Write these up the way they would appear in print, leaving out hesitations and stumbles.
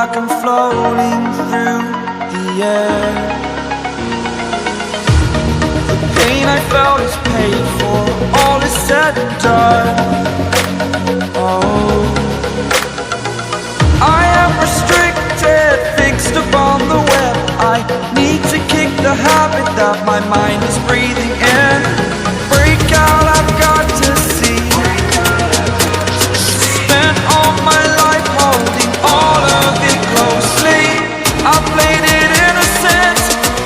like I'm floating through the air. The pain I felt is paid for, all is said and done. Oh, I am restricted, fixed upon the web. I need to kick the habit that my mind is breathing in. Break out, I've got to see. Spent all my life holding all of it closely. I played it innocent,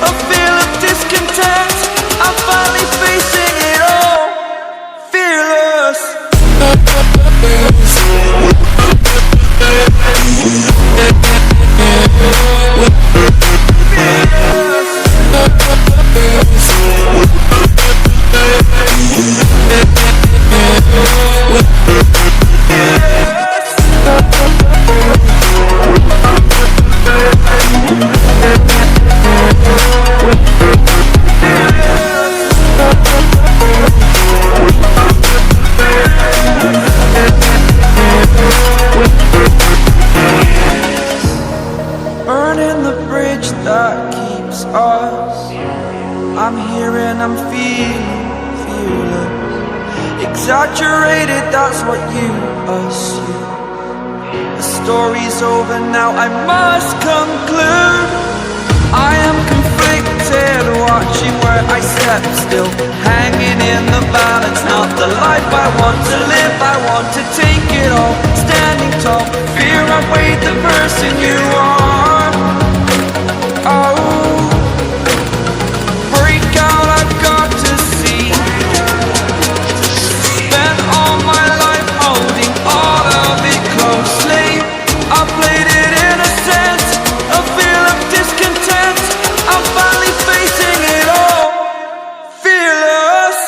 a feel of discontent. I'm finally facing it all, fearless. Burning the bridge that keeps us. I'm here and I'm feeling fearless. Exaggerated, that's what you assume. The story's over now, I must conclude. I am conflicted, watching where I step still, hanging in the balance. Not the life I want to live, I want to take it all. Standing tall, fear outweighed the person you are. Oh, break out, I've got to see. Spent all my life holding all of it closely. I played it innocent, a feel of discontent. I'm finally facing it all, fearless.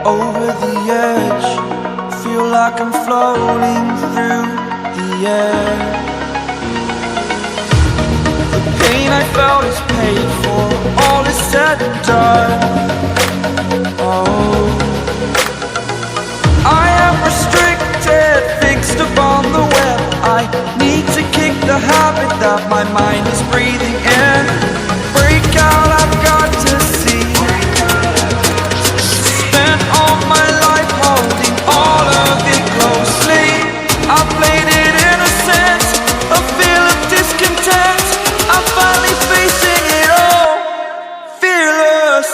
Over the edge, feel like I'm floating through the air. The pain I felt is paid for, all is said and done. Oh, I am restricted, fixed upon the web. I need to kick the habit that my mind is breathing in. Break out, I've got to see. Spent all my life holding all of it closely. I played it innocent, a feel of discontent. I'm finally facing it all, fearless.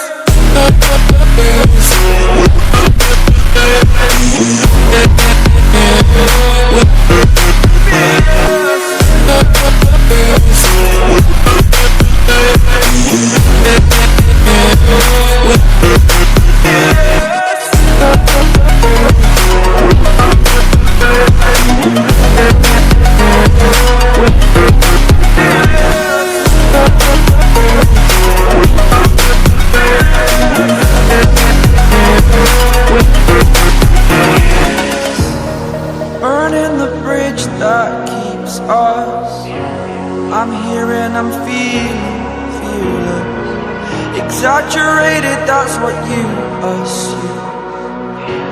Burning the bridge that keeps us. I'm here and I'm feeling fearless. Exaggerated, that's what you assume.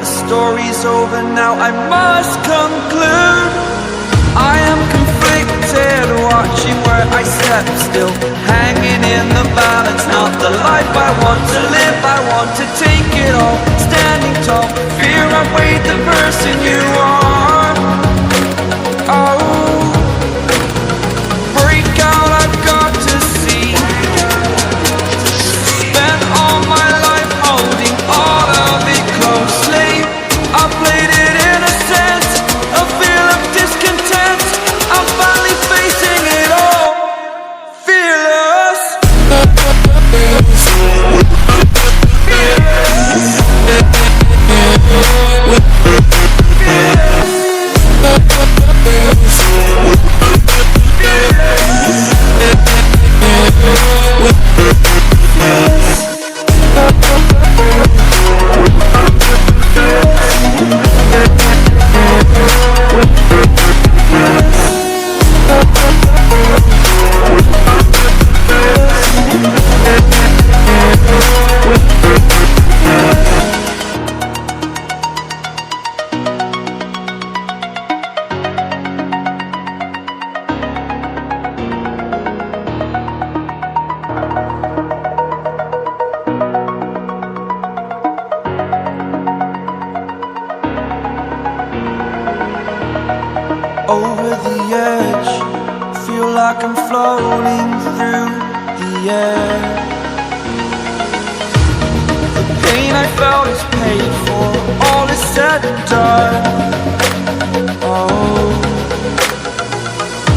The story's over now, I must conclude. I am conflicted, watching where I step still, hanging in the balance. Not the life I want to live, I want to take it all. Standing tall, fear outweighed the person you are. Oh, break out, I've got to see. Spent all my life holding over the edge. Feel like I'm floating through the air. The pain I felt is paid for, all is said and done. Oh,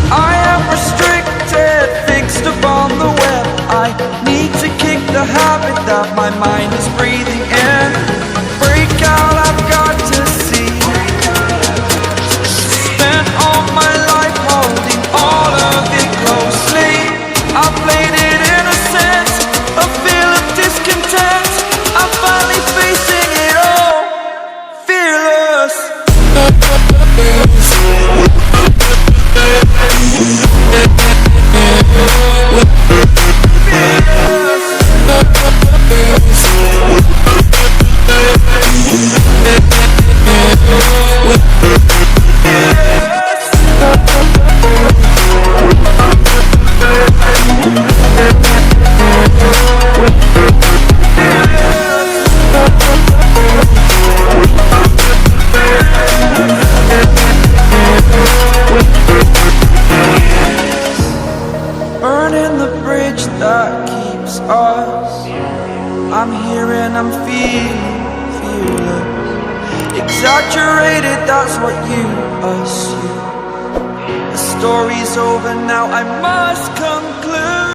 I am restricted, fixed upon the web. I need to kick the habit that my mind is breathing in. Break out, I've got to see. Spent all my life holding all of it closely. I played it innocent, a feel of discontent. I'm finally facing it all, fearless. Burning the bridge that keeps us. I'm here and I'm feeling fearless. Exaggerated, that's what you assume. The story's over now, I must conclude.